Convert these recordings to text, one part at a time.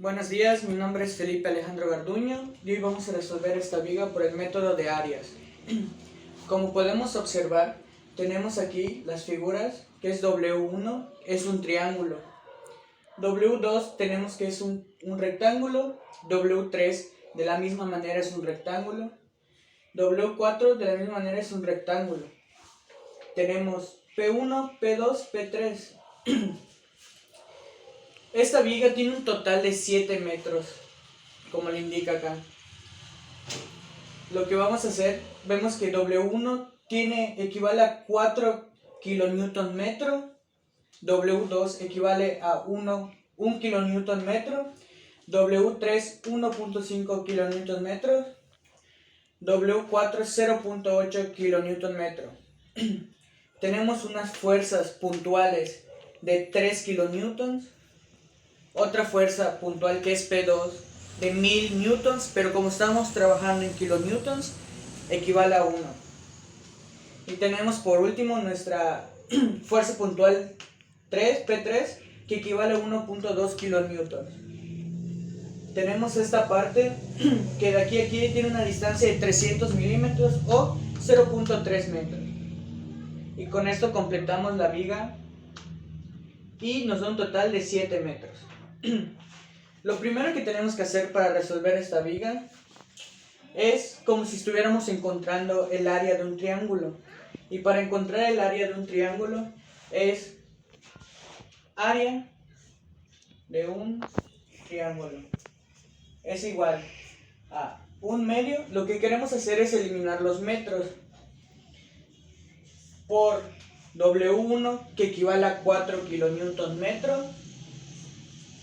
Buenos días, mi nombre es Felipe Alejandro Garduño y hoy vamos a resolver esta viga por el método de áreas. Como podemos observar, tenemos aquí las figuras, que es W1, es un triángulo. W2 tenemos que es un rectángulo, W3 de la misma manera es un rectángulo, W4 de la misma manera es un rectángulo. Tenemos P1, P2, P3. Esta viga tiene un total de 7 metros, como le indica acá. Lo que vamos a hacer, vemos que W1 equivale a 4 kilonewton metro, W2 equivale a 1 kilonewton metro, W3 1.5 kilonewton metro, W4 0.8 kilonewton metro. Tenemos unas fuerzas puntuales de 3 kilonewtons, otra fuerza puntual que es P2 de 1000 newtons, pero como estamos trabajando en kilonewtons, equivale a 1. Y tenemos por último nuestra fuerza puntual P3, que equivale a 1.2 kilonewtons. Tenemos esta parte que de aquí a aquí tiene una distancia de 300 milímetros o 0.3 metros. Y con esto completamos la viga y nos da un total de 7 metros. Lo primero que tenemos que hacer para resolver esta viga es como si estuviéramos encontrando el área de un triángulo. Y para encontrar el área de un triángulo es área de un triángulo. Es igual a un medio. Lo que queremos hacer es eliminar los metros por W1, que equivale a 4 kilonewton metro.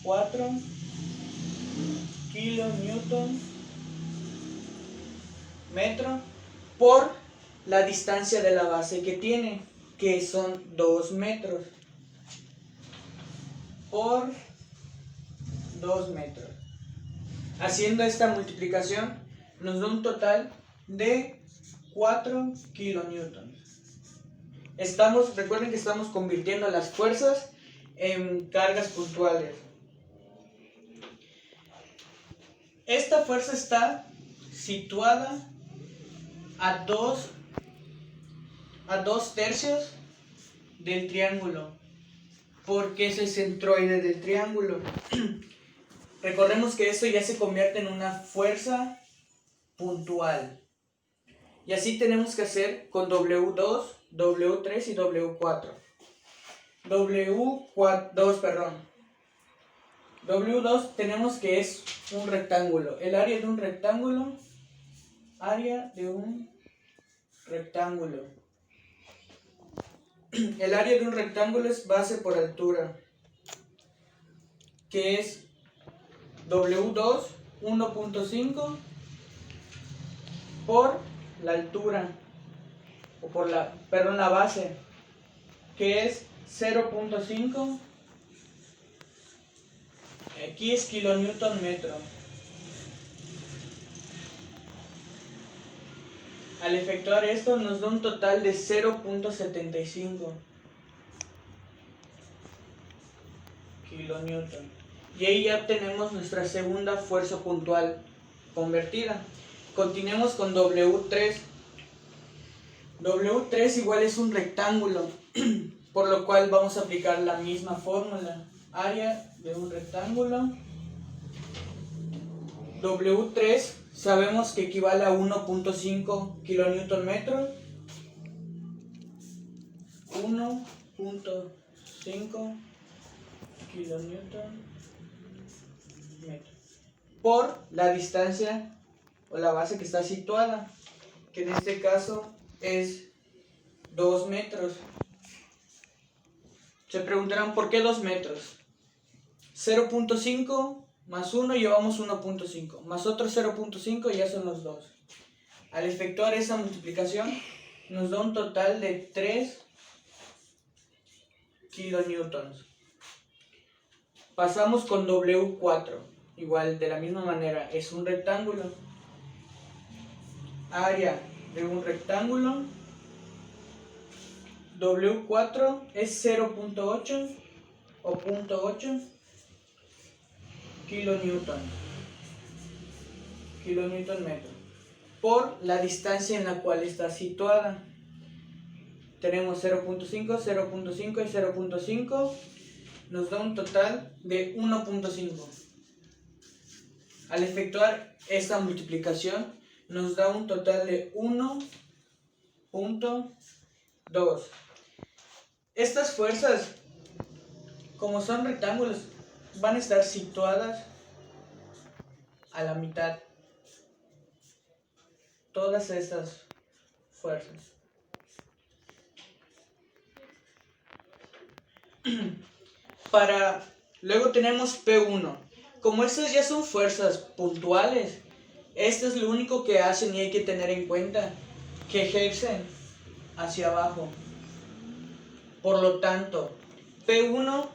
4 kilonewton metro por la distancia de la base que tiene, que son 2 metros por 2 metros. Haciendo esta multiplicación nos da un total de 4 kilonewtons. Recuerden que estamos convirtiendo las fuerzas en cargas puntuales. Esta fuerza está situada a 2 tercios del triángulo, porque es el centroide del triángulo. Recordemos que esto ya se convierte en una fuerza puntual. Y así tenemos que hacer con W2, W3 y W4. W2 tenemos que es un rectángulo. El área de un rectángulo, el área de un rectángulo es base por altura, que es W2 1.5 por la altura, o por la base, que es 0.5. Aquí es kilonewton metro. Al efectuar esto nos da un total de 0.75 kilonewton. Y ahí ya tenemos nuestra segunda fuerza puntual convertida. Continuemos con W3. W3 igual es un rectángulo, por lo cual vamos a aplicar la misma fórmula. Área de un rectángulo. W3 sabemos que equivale a 1.5 kilonewton metro. 1.5 kilonewton metro por la distancia o la base que está situada, que en este caso es 2 metros. Se preguntarán ¿por qué 2 metros? 0.5 más 1 llevamos 1.5, más otro 0.5 ya son los 2. Al efectuar esa multiplicación nos da un total de 3 kilonewtons. Pasamos con W4, igual de la misma manera, es un rectángulo. Área de un rectángulo. W4 es 0.8 o 0.8 kilonewton metro por la distancia en la cual está situada. Tenemos 0.5, 0.5 y 0.5, nos da un total de 1.5. Al efectuar esta multiplicación nos da un total de 1.2. Estas fuerzas, como son rectángulos, van a estar situadas a la mitad. Todas estas fuerzas. Luego tenemos P1. Como estas ya son fuerzas puntuales, esto es lo único que hacen y hay que tener en cuenta, que ejercen hacia abajo. Por lo tanto, P1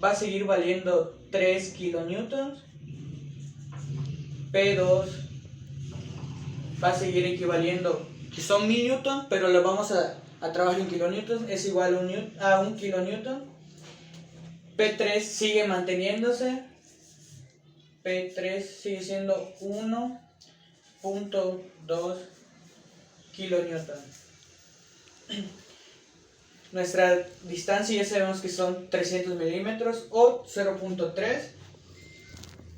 va a seguir valiendo 3 kilonewtons. P2 va a seguir equivaliendo, que son 1000 newtons, pero lo vamos a trabajar en kilonewtons, es igual a 1 kilonewton. P3 sigue manteniéndose. P3 sigue siendo 1.2 kilonewton. Nuestra distancia ya sabemos que son 300 milímetros o 0.3.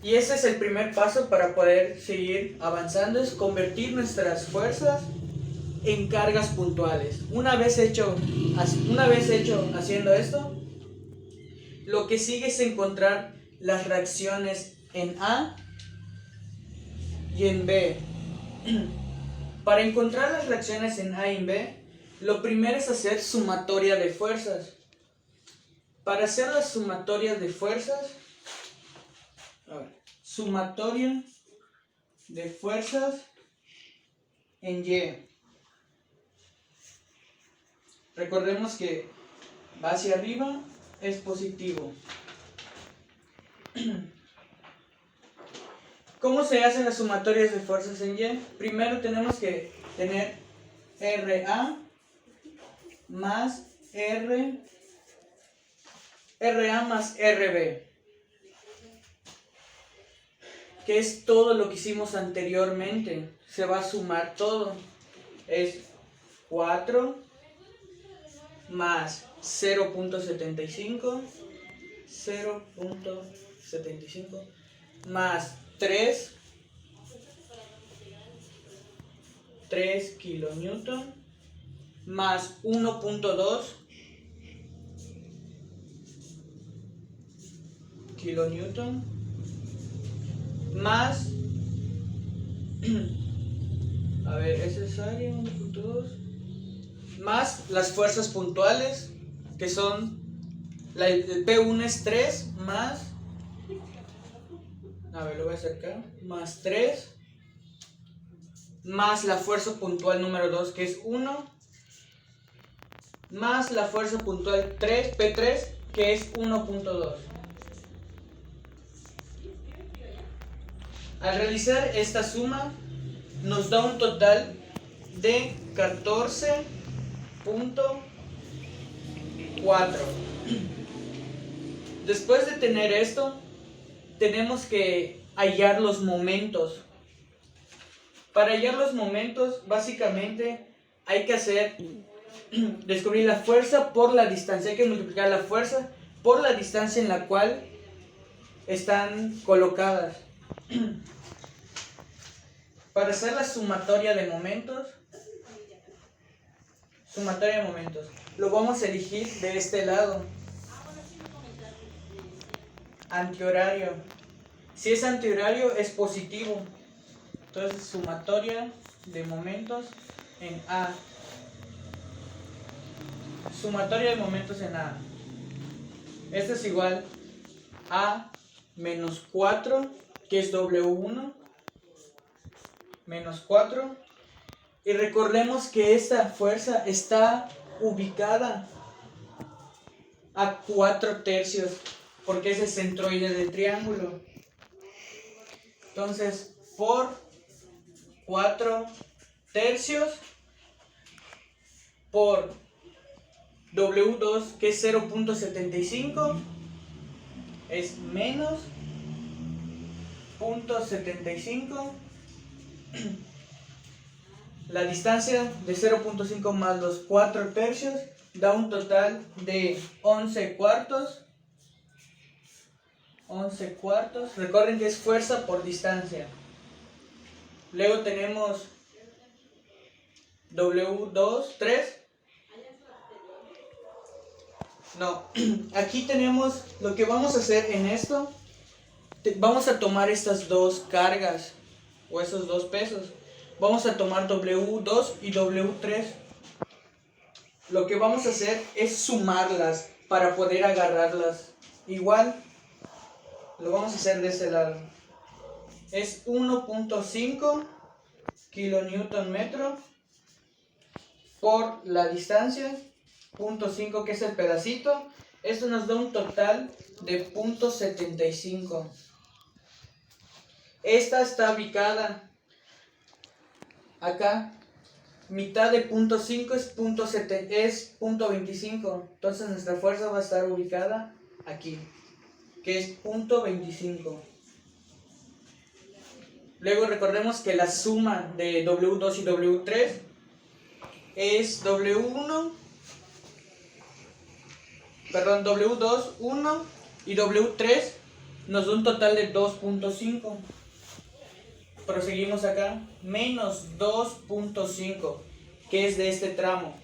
Y ese es el primer paso para poder seguir avanzando, es convertir nuestras fuerzas en cargas puntuales. Una vez hecho haciendo esto, lo que sigue es encontrar las reacciones en A y en B. Para encontrar las reacciones en A y en B, lo primero es hacer sumatoria de fuerzas. Para hacer las sumatorias de fuerzas, sumatoria de fuerzas en Y. Recordemos que va hacia arriba, es positivo. ¿Cómo se hacen las sumatorias de fuerzas en Y? Primero tenemos que tener RA más RA más RB, que es todo lo que hicimos anteriormente. Se va a sumar todo. Es 4 más 0.75 más 3 kilonewton más 1.2 kilonewton más es necesario 1.2 más las fuerzas puntuales, que son el P1 es 3 más lo voy a acercar, más 3 más la fuerza puntual número 2, que es 1, más la fuerza puntual 3, P3, que es 1.2. Al realizar esta suma nos da un total de 14.4. Después de tener esto, tenemos que hallar los momentos. Para hallar los momentos, básicamente hay que descubrir la fuerza por la distancia. Hay que multiplicar la fuerza por la distancia en la cual están colocadas. Para hacer la sumatoria de momentos, lo vamos a elegir de este lado. Antihorario. Si es antihorario es positivo. Entonces sumatoria de momentos en A. Sumatoria de momentos en A. Esto es igual a menos 4, que es W1, menos 4. Y recordemos que esta fuerza está ubicada a 4/3, porque es el centroide del triángulo. Entonces, por 4/3 por W2, que es 0.75, es menos 0.75. La distancia de 0.5 más los 4 tercios da un total de 11 cuartos. 11 cuartos. Recuerden que es fuerza por distancia. Luego tenemos W2, 3. No, aquí tenemos lo que vamos a hacer en esto. Vamos a tomar estas dos cargas o esos dos pesos. Vamos a tomar W2 y W3. Lo que vamos a hacer es sumarlas para poder agarrarlas. Igual, lo vamos a hacer de ese lado. Es 1.5 kilonewton metro por la distancia, 0.5 que es el pedacito. Esto nos da un total de 0.75. Esta está ubicada acá. Mitad de 0.5 es 0.25. Entonces nuestra fuerza va a estar ubicada aquí, que es 0.25. Luego recordemos que la suma de W2 y W3 es W2, 1 y W3 nos da un total de 2.5. Proseguimos acá, menos 2.5, que es de este tramo,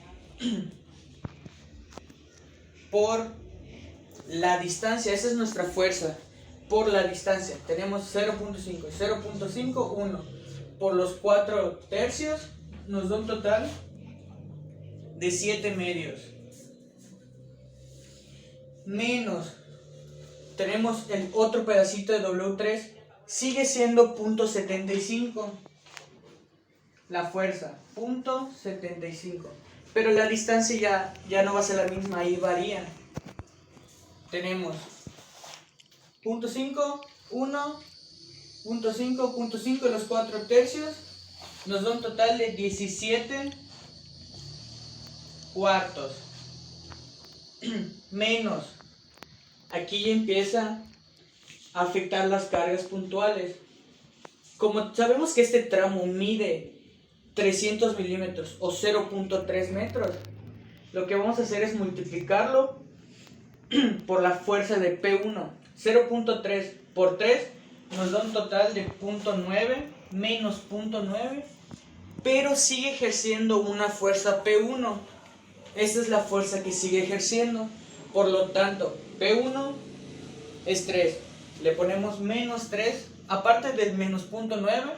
por la distancia. Esa es nuestra fuerza, por la distancia. Tenemos 0.5, 0.5, 1, por los 4 tercios, nos da un total de 7 medios. Menos, tenemos el otro pedacito de W3, sigue siendo 0.75 la fuerza, 0.75, pero la distancia ya no va a ser la misma, ahí varía. Tenemos 0.5, 1, 0.5, 0.5 los 4 tercios, nos da un total de 17 cuartos. Menos, aquí ya empieza a afectar las cargas puntuales. Como sabemos que este tramo mide 300 milímetros o 0.3 metros, lo que vamos a hacer es multiplicarlo por la fuerza de P1. 0.3 por 3 nos da un total de 0.9 menos 0.9, pero sigue ejerciendo una fuerza P1. Esa es la fuerza que sigue ejerciendo. Por lo tanto, P1 es 3. Le ponemos menos 3. Aparte del menos 0.9,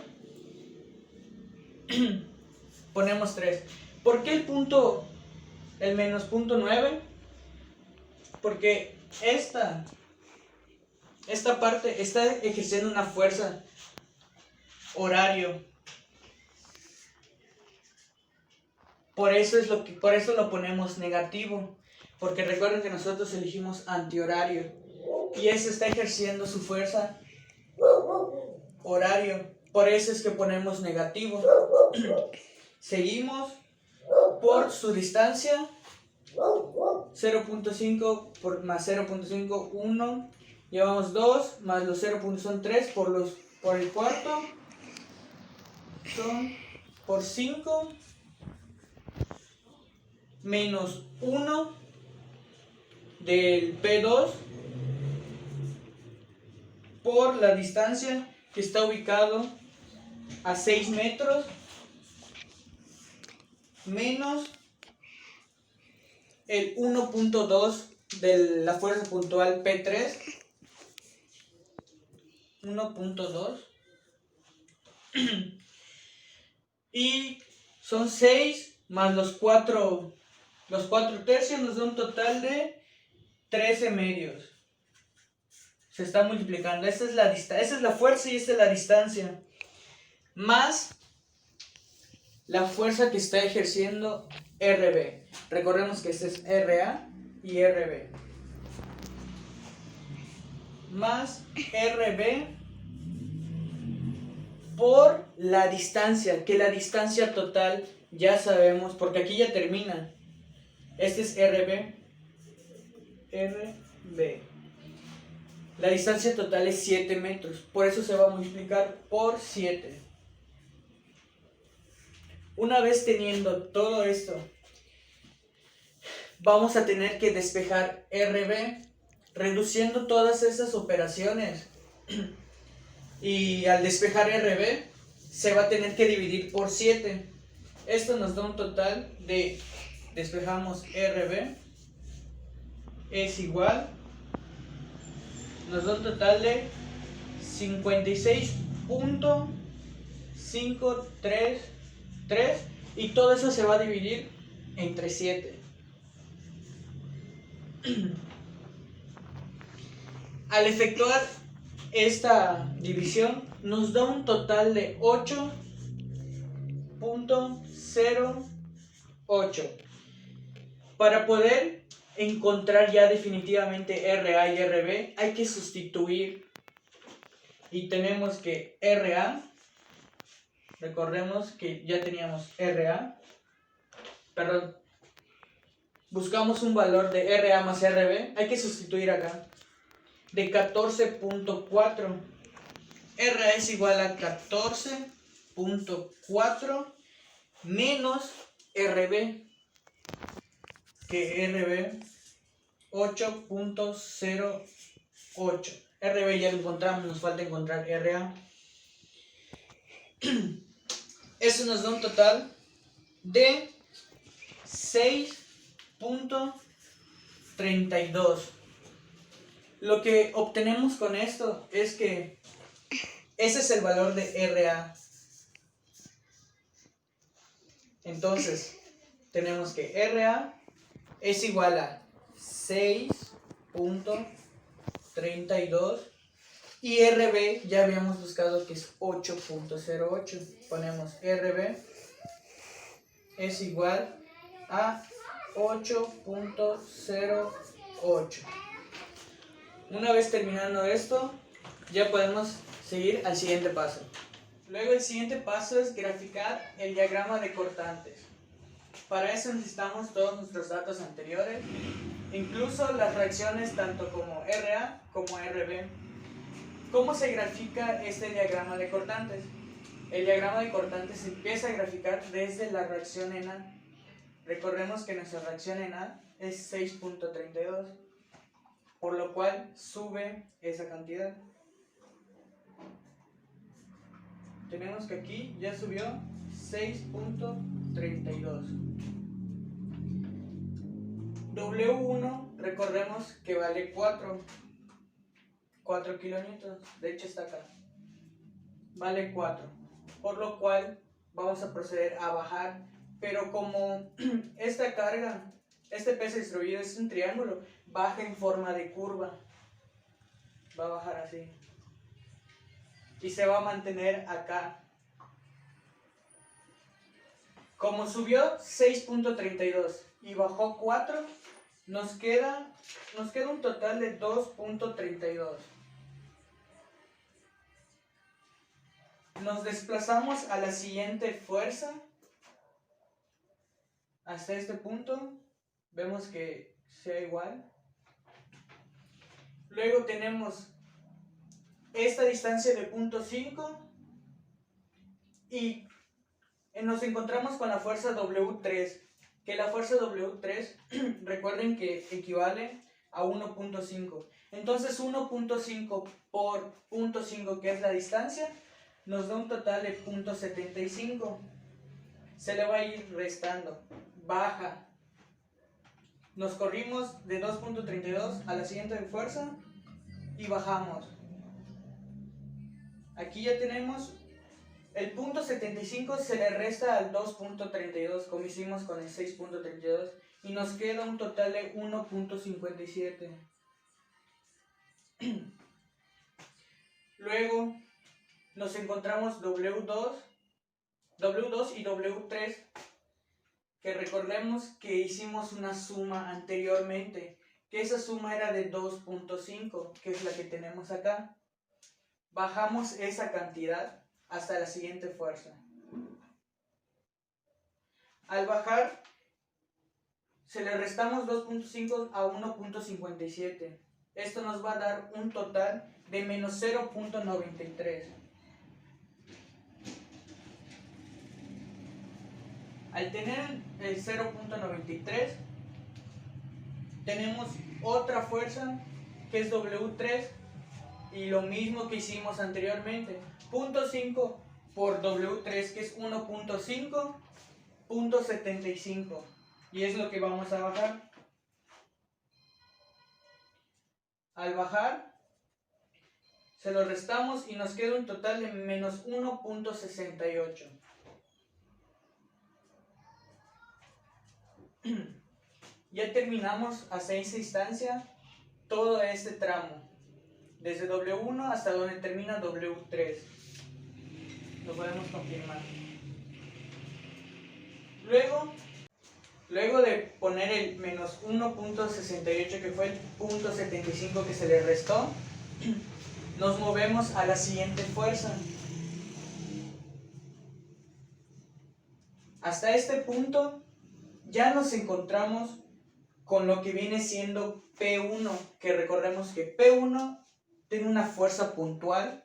ponemos 3. ¿Por qué el menos 0.9? Porque esta parte está ejerciendo una fuerza horario. Por eso lo ponemos negativo, porque recuerden que nosotros elegimos antihorario y ese está ejerciendo su fuerza horario. Por eso es que ponemos negativo. Seguimos por su distancia. 0.5 más 0.5, 1. Llevamos 2 más los 0. Son 3 por el cuarto. Son por 5. Menos 1 del P2 por la distancia que está ubicado a 6 metros, menos el 1.2 de la fuerza puntual P3, 1.2, y son 6 más los 4 tercios, nos da un total de 13 medios. Se está multiplicando. Esa es la fuerza y esta es la distancia. Más la fuerza que está ejerciendo RB. Recordemos que este es RA y RB. Más RB por la distancia. Que la distancia total ya sabemos, porque aquí ya termina. Este es RB. La distancia total es 7 metros, por eso se va a multiplicar por 7. Una vez teniendo todo esto, vamos a tener que despejar RB, reduciendo todas esas operaciones. Y al despejar RB, se va a tener que dividir por 7. Esto nos da un total de, despejamos RB, es igual, nos da un total de 56.533 y todo eso se va a dividir entre 7. Al efectuar esta división nos da un total de 8.08. Para poder encontrar ya definitivamente RA y RB hay que sustituir y tenemos que RA, recordemos que ya teníamos RA, perdón, buscamos un valor de RA más RB, hay que sustituir acá de 14.4. RA es igual a 14.4 menos RB, que RB 8.08. RB ya lo encontramos, nos falta encontrar RA. Eso nos da un total de 6.32. Lo que obtenemos con esto es que ese es el valor de RA. Entonces, tenemos que RA es igual a 6.32 y RB ya habíamos buscado que es 8.08. Ponemos RB es igual a 8.08. Una vez terminando esto, ya podemos seguir al siguiente paso. Luego el siguiente paso es graficar el diagrama de cortantes. Para eso necesitamos todos nuestros datos anteriores, incluso las reacciones tanto como RA como RB. ¿Cómo se grafica este diagrama de cortantes? El diagrama de cortantes se empieza a graficar desde la reacción en A. Recordemos que nuestra reacción en A es 6.32, por lo cual sube esa cantidad. Tenemos que aquí ya subió 6.32. W1 recordemos que vale 4 kilonewtons, de hecho está acá, vale 4, por lo cual vamos a proceder a bajar, pero como esta carga, este peso distribuido es un triángulo, baja en forma de curva, va a bajar así y se va a mantener acá. Como subió 6.32 y bajó 4, nos queda un total de 2.32. Nos desplazamos a la siguiente fuerza hasta este punto, vemos que sea igual. Luego tenemos esta distancia de 0.5 y nos encontramos con la fuerza W3, que la fuerza W3 recuerden que equivale a 1.5. Entonces 1.5 por 0.5, que es la distancia, nos da un total de 0.75. Se le va a ir restando, baja. Nos corrimos de 2.32 a la siguiente fuerza y bajamos. Aquí ya tenemos el 0.75, se le resta al 2.32 como hicimos con el 6.32 y nos queda un total de 1.57. Luego nos encontramos W2 y W3, que recordemos que hicimos una suma anteriormente, que esa suma era de 2.5, que es la que tenemos acá. Bajamos esa cantidad hasta la siguiente fuerza. Al bajar, se le restamos 2.5 a 1.57. Esto nos va a dar un total de menos 0.93. Al tener el 0.93, tenemos otra fuerza que es W3 y lo mismo que hicimos anteriormente. 0.5 por W3 que es 1.5, 0.75 y es lo que vamos a bajar. Al bajar se lo restamos y nos queda un total de menos 1.68. Ya terminamos hasta esta instancia todo este tramo, desde W1 hasta donde termina W3. Lo podemos confirmar. Luego de poner el menos 1.68 que fue el 0.75 que se le restó, nos movemos a la siguiente fuerza. Hasta este punto ya nos encontramos con lo que viene siendo P1, que recordemos que P1 tiene una fuerza puntual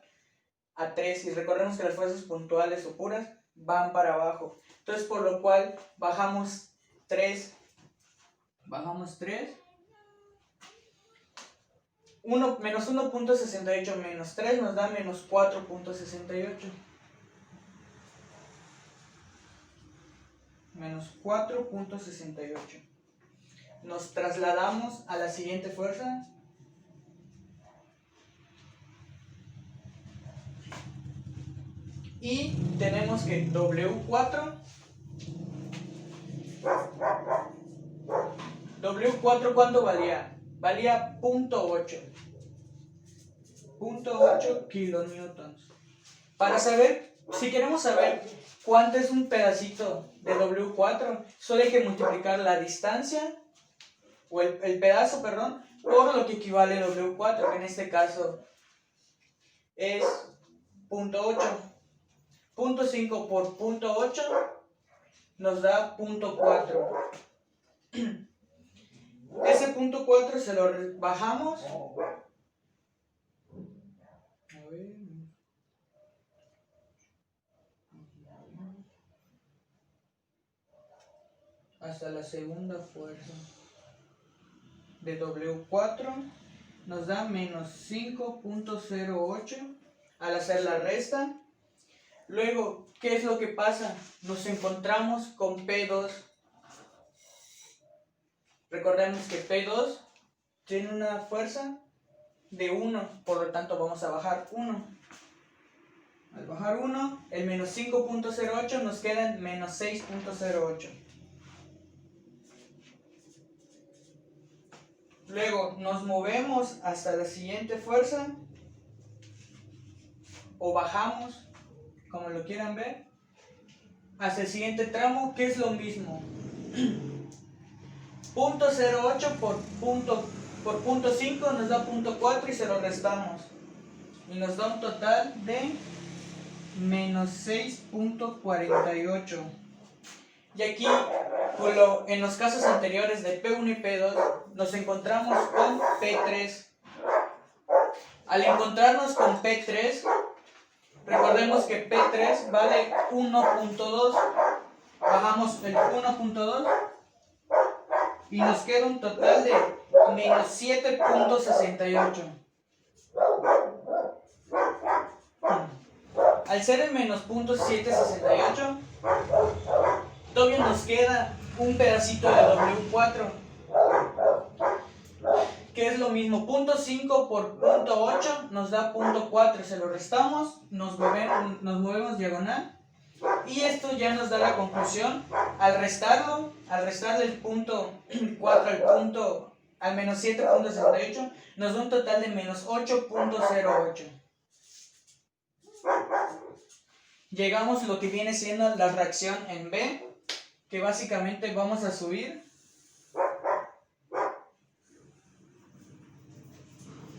a 3 y recordemos que las fuerzas puntuales o puras van para abajo. Entonces por lo cual bajamos 3, menos 1.68 menos 3 nos da menos 4.68. Menos 4.68. Nos trasladamos a la siguiente fuerza. Y tenemos que W4 ¿cuánto valía? Valía 0.8 kilonewtons. Para saber, si queremos saber cuánto es un pedacito de W4, solo hay que multiplicar la distancia, o el pedazo, perdón, por lo que equivale a W4, que en este caso es 0.8. 0.5 por 0.8 nos da 0.4. Ese 0.4 se lo bajamos. Hasta la segunda fuerza de W4 nos da menos 5.08 al hacer la resta. Luego, ¿qué es lo que pasa? Nos encontramos con P2. Recordemos que P2 tiene una fuerza de 1, por lo tanto vamos a bajar 1. Al bajar 1, el menos 5.08 nos queda en menos 6.08. Luego nos movemos hasta la siguiente fuerza, o bajamos, como lo quieran ver, hasta el siguiente tramo, que es lo mismo. 0.08 por 0.5 nos da 0.4 y se lo restamos. Y nos da un total de menos 6.48. Y aquí, en los casos anteriores de P1 y P2, nos encontramos con P3. Al encontrarnos con P3, recordemos que P3 vale 1.2. Bajamos el 1.2 y nos queda un total de menos 7.68. Al ser el menos 0.768, todavía nos queda un pedacito de W4, que es lo mismo. 0.5 por 0.8 nos da 0.4, se lo restamos, nos movemos diagonal, y esto ya nos da la conclusión. Al restarle el 0.4 al menos 7.68, nos da un total de menos 8.08. Llegamos a lo que viene siendo la reacción en B, que básicamente vamos a subir.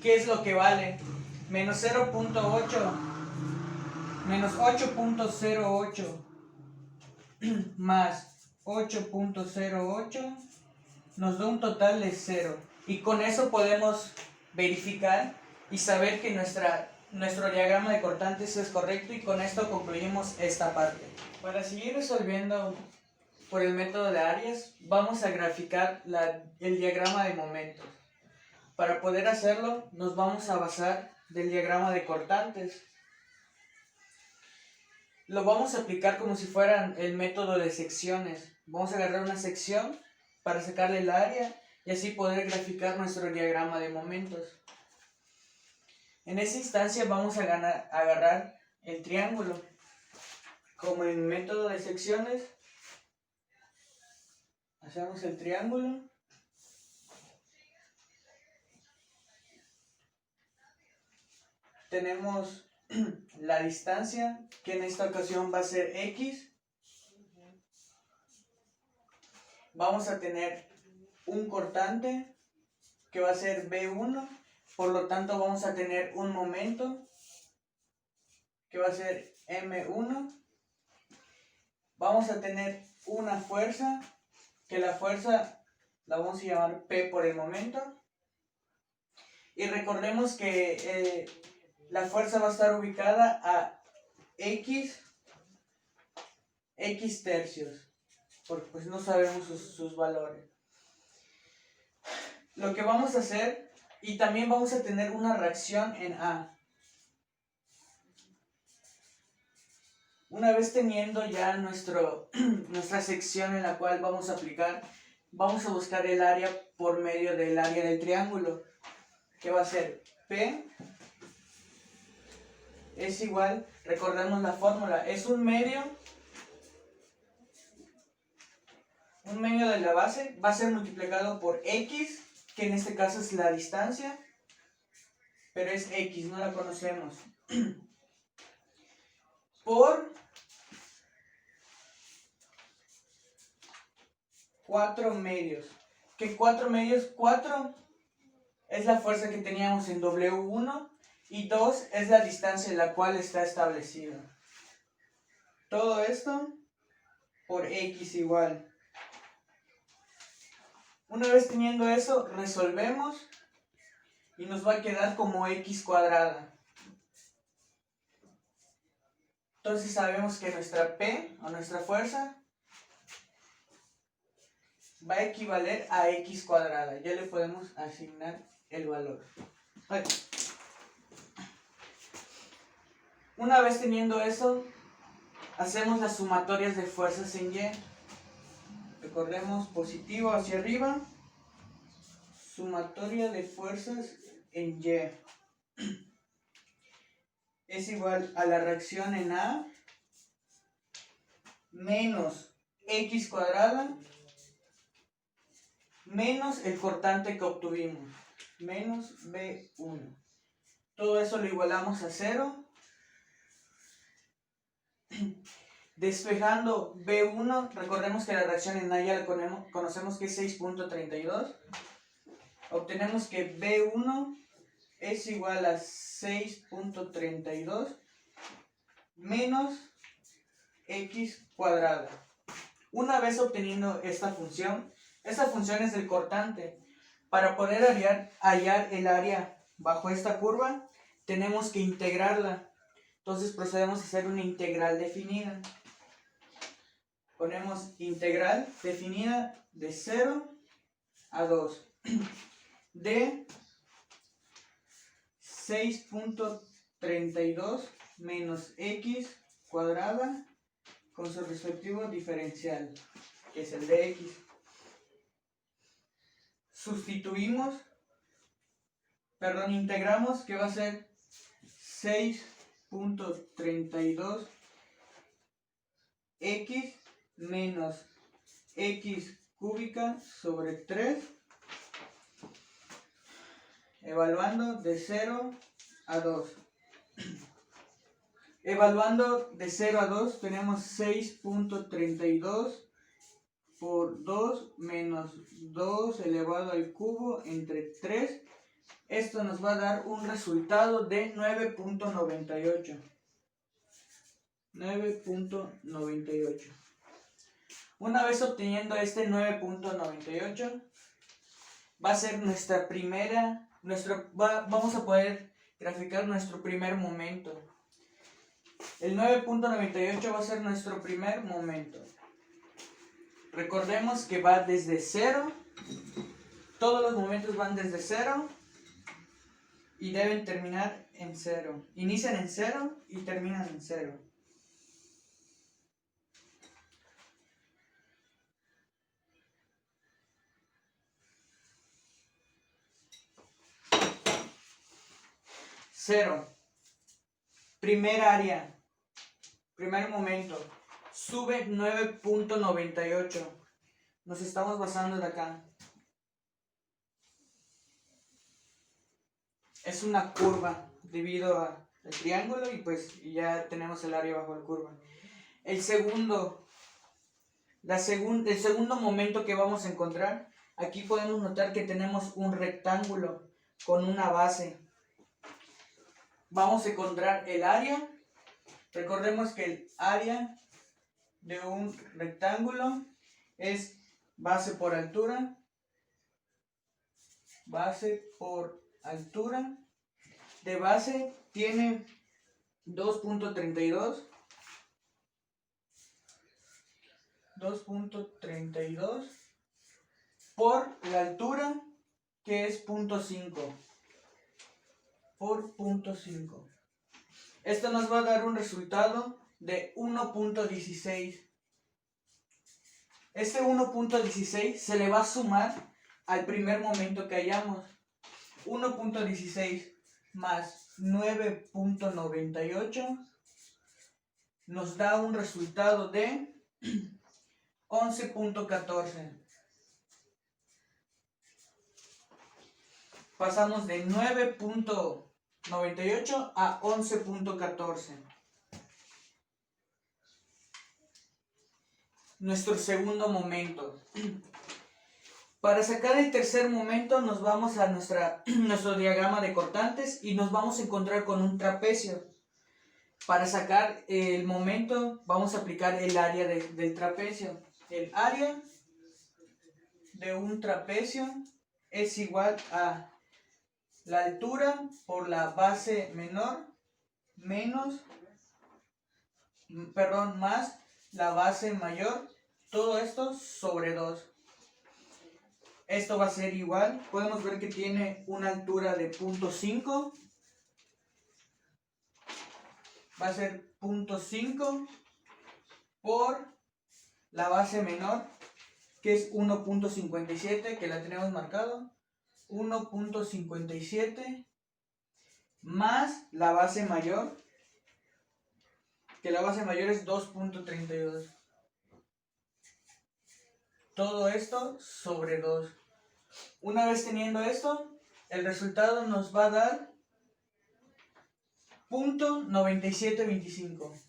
¿Qué es lo que vale? Menos 0.8, menos 8.08 más 8.08 nos da un total de 0. Y con eso podemos verificar y saber que nuestro diagrama de cortantes es correcto, y con esto concluimos esta parte. Para seguir resolviendo por el método de áreas, vamos a graficar el diagrama de momentos. Para poder hacerlo, nos vamos a basar del diagrama de cortantes. Lo vamos a aplicar como si fueran el método de secciones. Vamos a agarrar una sección para sacarle el área y así poder graficar nuestro diagrama de momentos. En esa instancia vamos a agarrar el triángulo. Como en método de secciones, hacemos el triángulo. Tenemos la distancia, que en esta ocasión va a ser X. Vamos a tener un cortante, que va a ser B1. Por lo tanto, vamos a tener un momento, que va a ser M1. Vamos a tener una fuerza, que la fuerza la vamos a llamar P por el momento. Y recordemos que la fuerza va a estar ubicada a X tercios, porque pues no sabemos sus valores. Lo que vamos a hacer, y también vamos a tener una reacción en A. Una vez teniendo ya nuestra sección en la cual vamos a aplicar, vamos a buscar el área por medio del área del triángulo, que va a ser P es igual, recordemos la fórmula, es un medio de la base, va a ser multiplicado por X, que en este caso es la distancia, pero es X, no la conocemos, por 4 medios, que 4 medios, 4 es la fuerza que teníamos en W1 y 2 es la distancia en la cual está establecido. Todo esto por X igual. Una vez teniendo eso, resolvemos y nos va a quedar como X cuadrada. Entonces sabemos que nuestra P, o nuestra fuerza, va a equivaler a X cuadrada. Ya le podemos asignar el valor. Una vez teniendo eso, hacemos las sumatorias de fuerzas en Y. Recordemos positivo hacia arriba, sumatoria de fuerzas en Y es igual a la reacción en A menos X cuadrada menos el cortante que obtuvimos, menos B1. Todo eso lo igualamos a 0. Despejando B1, recordemos que la reacción en A ya la conocemos que es 6.32. Obtenemos que B1 es igual a 6.32 menos X cuadrada. Una vez obteniendo esta función es el cortante. Para poder hallar el área bajo esta curva, tenemos que integrarla. Entonces procedemos a hacer una integral definida. Ponemos integral definida de 0 a 2 de 6.32 menos X cuadrada con su respectivo diferencial, que es el de X. Integramos, que va a ser 6.32 X menos X cúbica sobre 3, evaluando de 0 a 2. Evaluando de 0 a 2 tenemos 6.32 por 2 menos 2 elevado al cubo entre 3. Esto nos va a dar un resultado de 9.98. 9.98. Una vez obteniendo este 9.98, va a ser nuestra primera vamos a poder graficar nuestro primer momento. El 9.98 va a ser nuestro primer momento. Recordemos que va desde 0. Todos los momentos van desde 0 y deben terminar en 0. Inician en 0 y terminan en 0. Cero. Primer área. Primer momento. Sube 9.98. Nos estamos basando de acá. Es una curva debido al triángulo y pues ya tenemos el área bajo la curva. El segundo momento que vamos a encontrar, aquí podemos notar que tenemos un rectángulo con una base. Vamos a encontrar el área. Recordemos que el área de un rectángulo es base por altura. Base por altura. De base tiene 2.32. 2.32 por la altura, que es 0.5 por 0.5. Esto nos va a dar un resultado de 1.16. Este 1.16 se le va a sumar al primer momento que hallamos. 1.16 más 9.98 nos da un resultado de 11.14. Pasamos de 9.98 a 11.14. Nuestro segundo momento. Para sacar el tercer momento nos vamos a nuestro diagrama de cortantes y nos vamos a encontrar con un trapecio. Para sacar el momento vamos a aplicar el área del trapecio. El área de un trapecio es igual a la altura por la base menor más la base mayor, todo esto sobre 2. Esto va a ser igual, podemos ver que tiene una altura de 0.5. Va a ser 0.5 por la base menor, que es 1.57, que la tenemos marcado. 1.57 más la base mayor, que la base mayor es 2.32. Todo esto sobre 2. Una vez teniendo esto, el resultado nos va a dar 0.9725.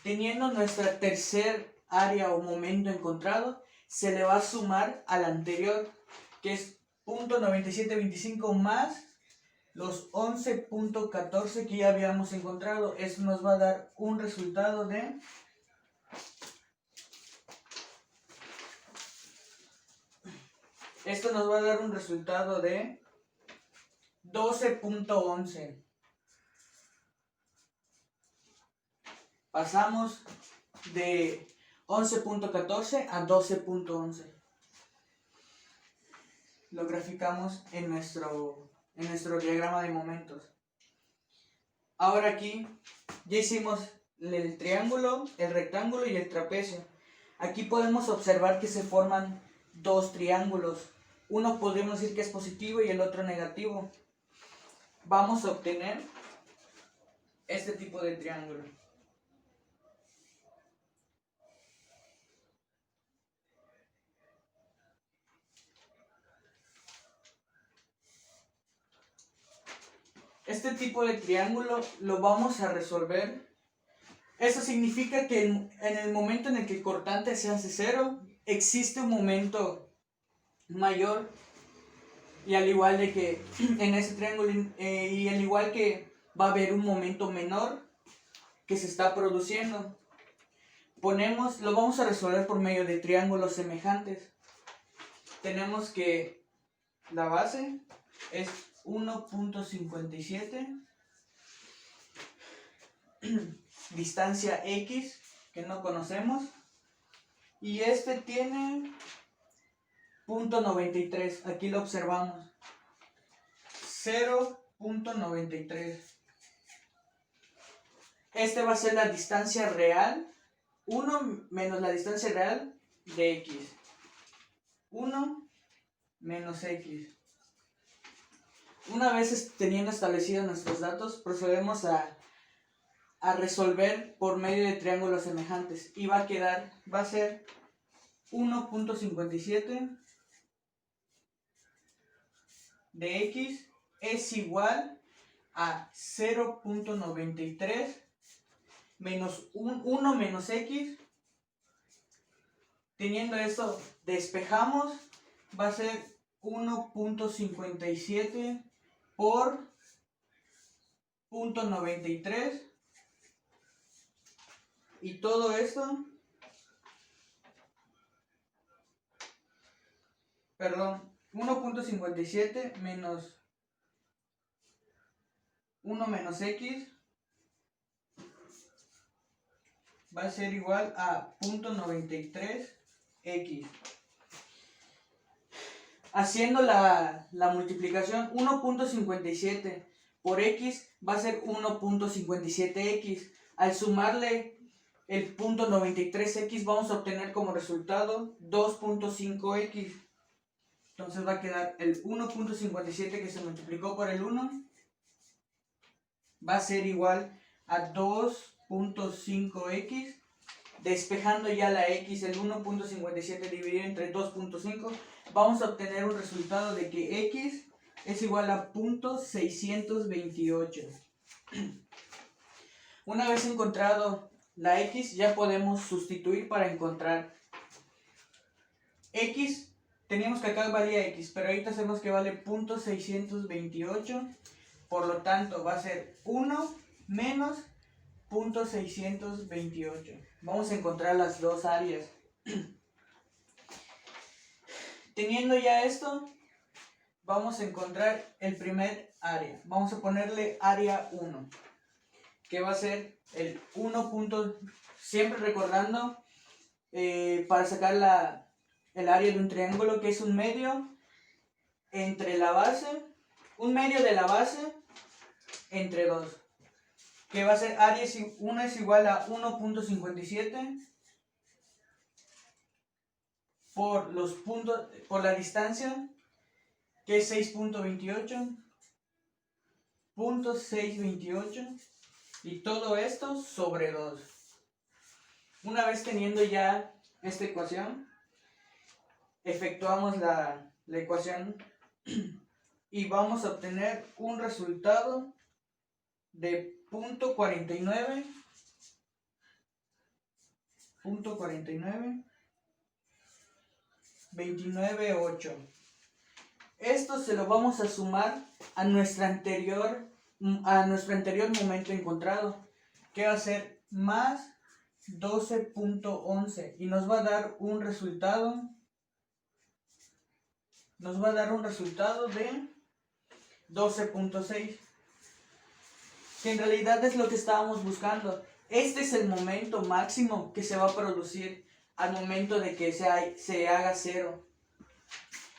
Teniendo nuestra tercer área o momento encontrado, se le va a sumar al anterior, que es 0.9725 más los 11.14 que ya habíamos encontrado. Eso nos va a dar un resultado de 12.11. Pasamos de 11.14 a 12.11. Lo graficamos en nuestro diagrama de momentos. Ahora aquí ya hicimos el triángulo, el rectángulo y el trapecio. Aquí podemos observar que se forman dos triángulos. Uno podemos decir que es positivo y el otro negativo. Vamos a obtener este tipo de triángulo. Este tipo de triángulo lo vamos a resolver. Eso significa que en el momento en el que el cortante se hace 0, existe un momento mayor, y al igual de que en ese triángulo, y al igual que va a haber un momento menor que se está produciendo. Lo vamos a resolver por medio de triángulos semejantes. Tenemos que la base es 1.57, distancia X que no conocemos, y este tiene 0.93, aquí lo observamos, 0.93. Este va a ser la distancia real, 1 menos la distancia real de X. 1 menos X. Una vez teniendo establecidos nuestros datos, procedemos a resolver por medio de triángulos semejantes. Y va a ser 1.57 de X es igual a 0.93 menos 1 menos X. Teniendo esto, despejamos, va a ser 1.57 por 0.93, y todo esto, perdón, 1.57 menos 1 menos X va a ser igual a 0.93X. Haciendo la multiplicación, 1.57 por X va a ser 1.57X. Al sumarle el 0.93X vamos a obtener como resultado 2.5X. Entonces va a quedar el 1.57 que se multiplicó por el 1 va a ser igual a 2.5X. Despejando ya la X, el 1.57 dividido entre 2.5, vamos a obtener un resultado de que X es igual a 0.628. Una vez encontrado la X, ya podemos sustituir para encontrar X. Teníamos que acá valía X, pero ahorita sabemos que vale 0.628. Por lo tanto, va a ser 1 menos 0.628. Vamos a encontrar las dos áreas. Teniendo ya esto, vamos a encontrar el primer área. Vamos a ponerle área 1, que va a ser el 1. Siempre recordando, para sacar el área de un triángulo, que es un medio entre la base, un medio de la base entre 2. Que va a ser área 1 es igual a 1.57 por los puntos, por la distancia, que es 6.28, 0.628, y todo esto sobre 2. Una vez teniendo ya esta ecuación, efectuamos la ecuación y vamos a obtener un resultado de 0.49, 29.8. Esto se lo vamos a sumar a nuestro anterior momento encontrado, que va a ser más 12.11, y nos va a dar un resultado de 12.6, que en realidad es lo que estábamos buscando. Este es el momento máximo que se va a producir al momento de que se haga cero.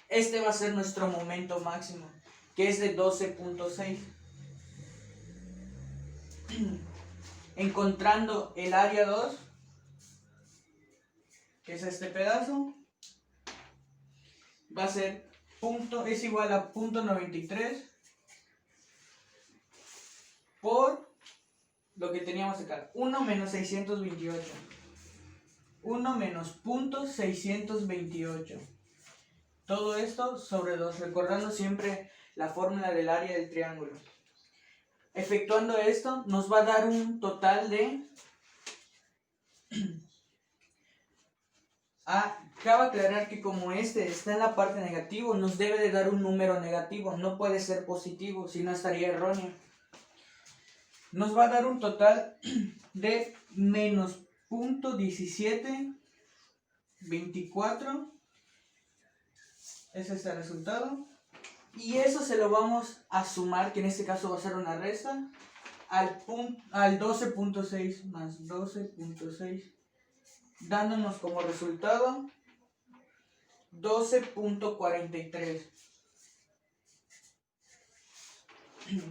Este va a ser nuestro momento máximo, que es de 12.6. Encontrando el área 2, que es este pedazo, va a ser es igual a 0.93 por lo que teníamos acá, 1 menos 628. 1 menos 0.628. Todo esto sobre 2, recordando siempre la fórmula del área del triángulo. Efectuando esto, nos va a dar un total de... Cabe aclarar que como este está en la parte negativa, nos debe de dar un número negativo, no puede ser positivo, si no estaría erróneo. Nos va a dar un total de menos 0.1724. Ese es el resultado. Y eso se lo vamos a sumar, que en este caso va a ser una resta, al 12.6 más 12.6, dándonos como resultado 12.43.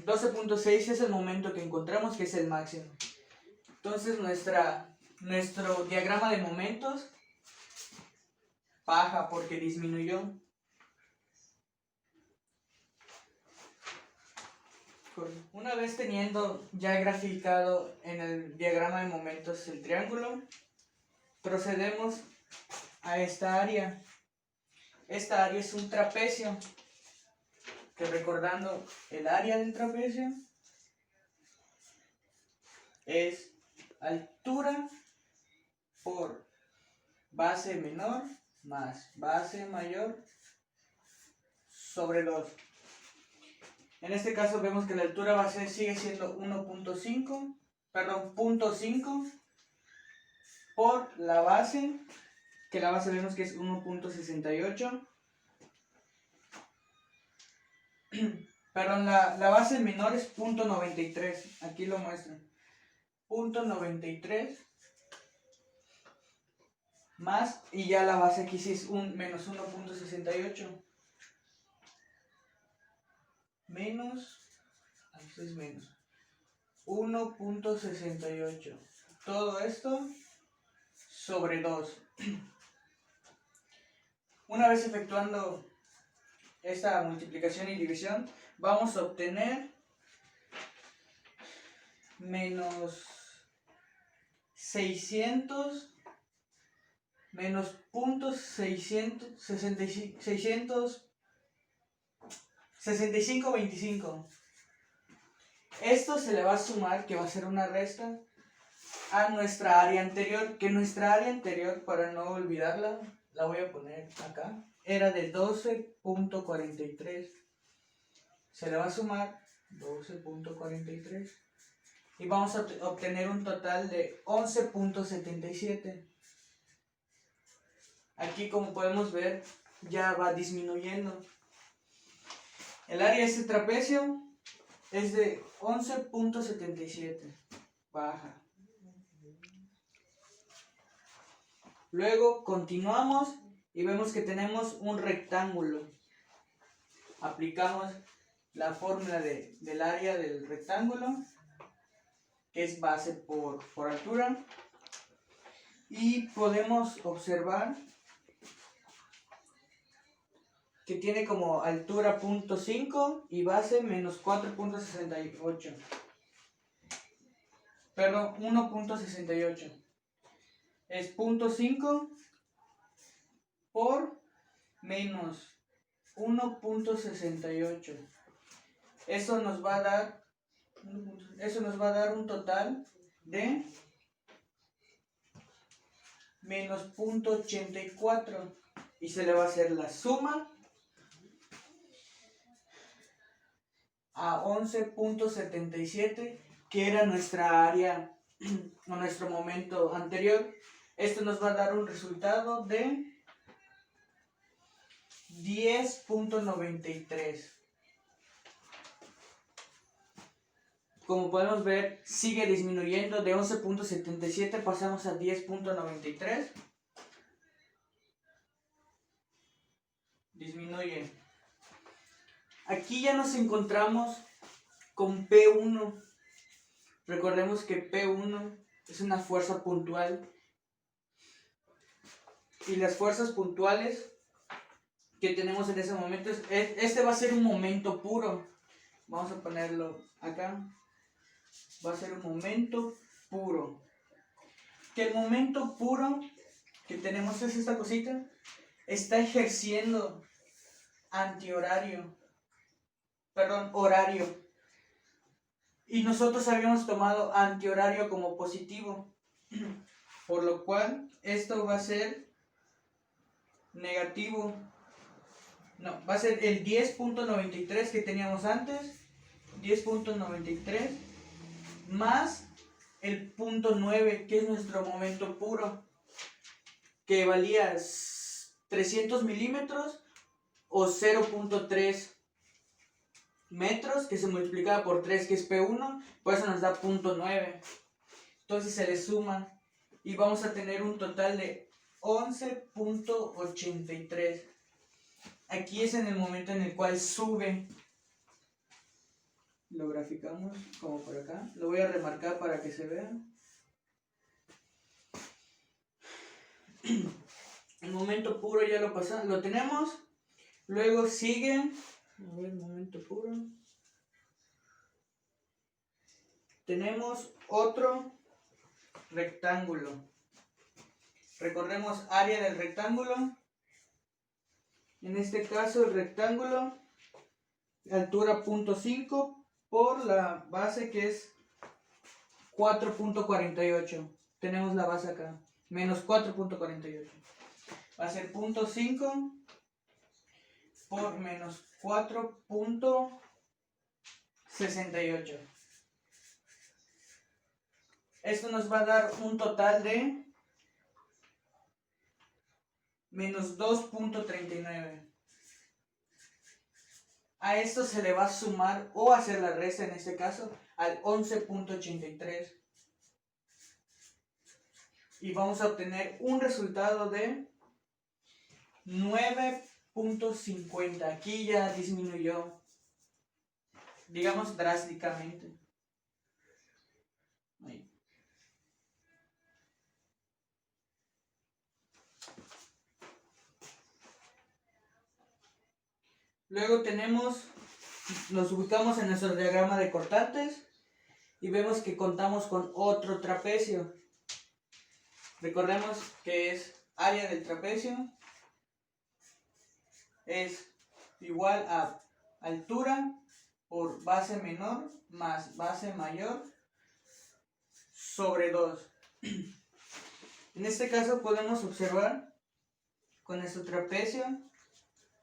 12.6 es el momento que encontramos, que es el máximo. Entonces nuestro diagrama de momentos baja porque disminuyó. Una vez teniendo ya graficado en el diagrama de momentos el triángulo, procedemos a esta área. Esta área es un trapecio, que recordando el área del trapecio es altura por base menor más base mayor sobre 2. En este caso vemos que la altura base sigue siendo 0.5 por la base, que la base vemos que es 1.68. Perdón, la base menor es 0.93, aquí lo muestran. 0.93 más, y ya la base aquí sí es menos 1.68. Menos 1.68. Todo esto sobre 2. Una vez efectuando esta multiplicación y división, vamos a obtener menos 600 menos 665.25. Esto se le va a sumar, que va a ser una resta, a nuestra área anterior, que nuestra área anterior, para no olvidarla, la voy a poner acá, era de 12.43. Se le va a sumar 12.43 y vamos a obtener un total de 11.77. Aquí, como podemos ver, ya va disminuyendo. El área de este trapecio es de 11.77. Baja. Luego continuamos y vemos que tenemos un rectángulo. Aplicamos la fórmula del área del rectángulo, que es base por altura. Y podemos observar que tiene como altura 0.5 y base menos 4.68. Perdón, 1.68. Es 0.5 por menos 1.68. Eso nos va a dar un total de menos 0.84. Y se le va a hacer la suma a 11.77, que era nuestra área o nuestro momento anterior. Esto nos va a dar un resultado de 10.93. Como podemos ver, sigue disminuyendo. De 11.77 pasamos a 10.93. Disminuye. Aquí ya nos encontramos con P1. Recordemos que P1 es una fuerza puntual. Y las fuerzas puntuales que tenemos en ese momento, este va a ser un momento puro. Vamos a ponerlo acá. Va a ser un momento puro. Que el momento puro que tenemos es esta cosita. Está ejerciendo horario. Y nosotros habíamos tomado antihorario como positivo. Por lo cual, esto va a ser negativo. No, va a ser el 10.93 que teníamos antes. 10.93 más el 0.9, que es nuestro momento puro, que valía 300 milímetros o 0.3 metros, que se multiplica por 3, que es P1, por eso nos da 0.9. Entonces se le suma y vamos a tener un total de 11.83. Aquí es en el momento en el cual sube. Lo graficamos como por acá. Lo voy a remarcar para que se vea. El momento puro ya lo pasamos, lo tenemos. Luego sigue, a ver, momento puro. Tenemos otro rectángulo. Recorremos área del rectángulo. En este caso el rectángulo, altura 0.5 por la base que es 4.48. Tenemos la base acá, menos 4.48. Va a ser 0.5 por menos 4.68. Esto nos va a dar un total de menos 2.39. A esto se le va a sumar o hacer la resta en este caso al 11.83. Y vamos a obtener un resultado de 9.50. Aquí ya disminuyó, digamos, drásticamente. Ahí. Luego nos ubicamos en nuestro diagrama de cortantes y vemos que contamos con otro trapecio. Recordemos que es área del trapecio es igual a altura por base menor más base mayor sobre 2. En este caso podemos observar con nuestro trapecio,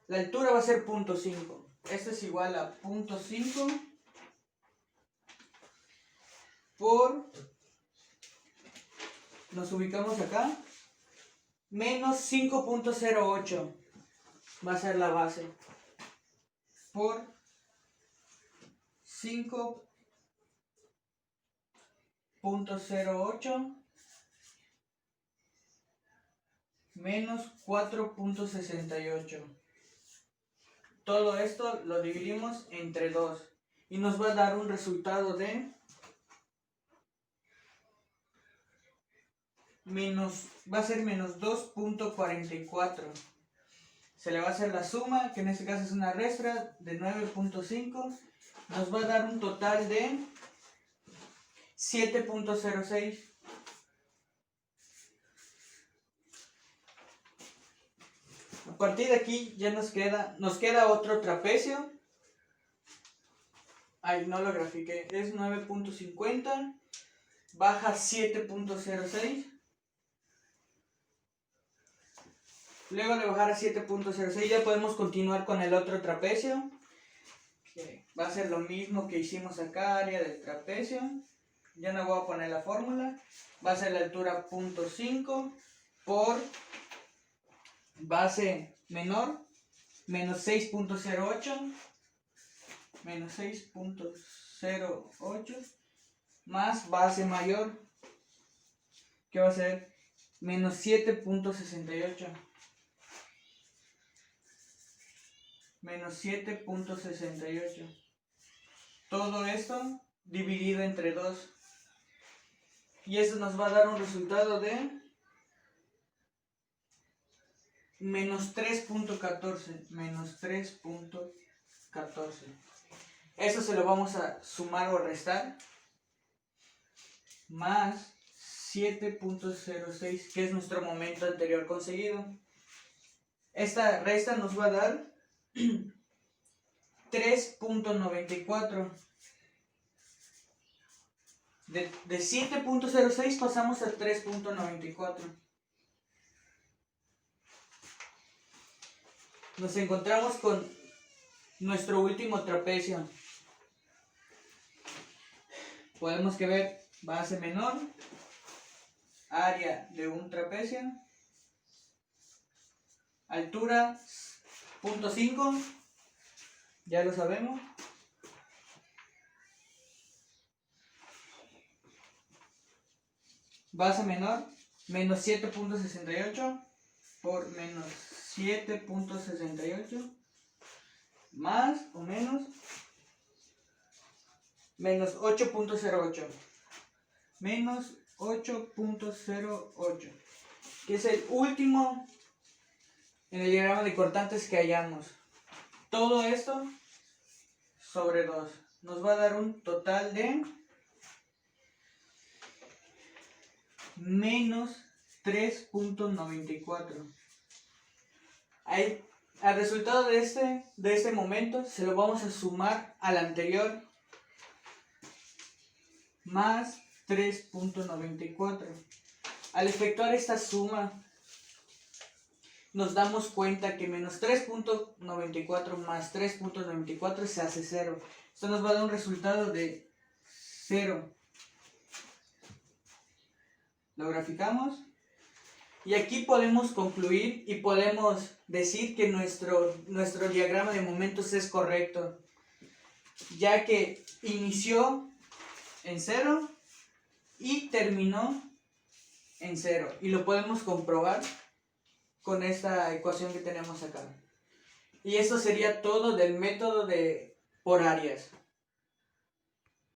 la altura va a ser 0.5. Esto es igual a 0.5 por, nos ubicamos acá, menos 5.08 va a ser la base por 5.08 menos 4.68. Todo esto lo dividimos entre 2 y nos va a dar un resultado de va a ser menos 2.44. Se le va a hacer la suma, que en este caso es una resta de 9.5. Nos va a dar un total de 7.06. A partir de aquí ya nos queda otro trapecio. Ay, no lo grafiqué. Es 9.50. Baja 7.06. Luego de bajar a 7.06 ya podemos continuar con el otro trapecio. Que va a ser lo mismo que hicimos acá, área del trapecio. Ya no voy a poner la fórmula. Va a ser la altura 0.5 por base menor, menos 6.08, menos 6.08, más base mayor, que va a ser menos 7.68. Menos 7.68. Todo esto dividido entre 2. Y eso nos va a dar un resultado de menos 3.14. Menos 3.14. Eso se lo vamos a sumar o restar. Más 7.06, que es nuestro momento anterior conseguido. Esta resta nos va a dar 3.94. De 7.06 pasamos a 3.94. Nos encontramos con nuestro último trapecio. Podemos que ver base menor, área de un trapecio, altura 0.5, ya lo sabemos, base menor, menos 7.68 por menos 7.68 más o menos 8.08 menos 8.08, que es el último en el diagrama de cortantes que hallamos. Todo esto sobre 2 nos va a dar un total de menos 3.94. Al resultado de este momento se lo vamos a sumar al anterior, más 3.94. Al efectuar esta suma nos damos cuenta que menos 3.94 más 3.94 se hace 0. Esto nos va a dar un resultado de 0. Lo graficamos y aquí podemos concluir y podemos decir que nuestro diagrama de momentos es correcto, ya que inició en 0 y terminó en 0, y lo podemos comprobar con esta ecuación que tenemos acá. Y eso sería todo del método por áreas.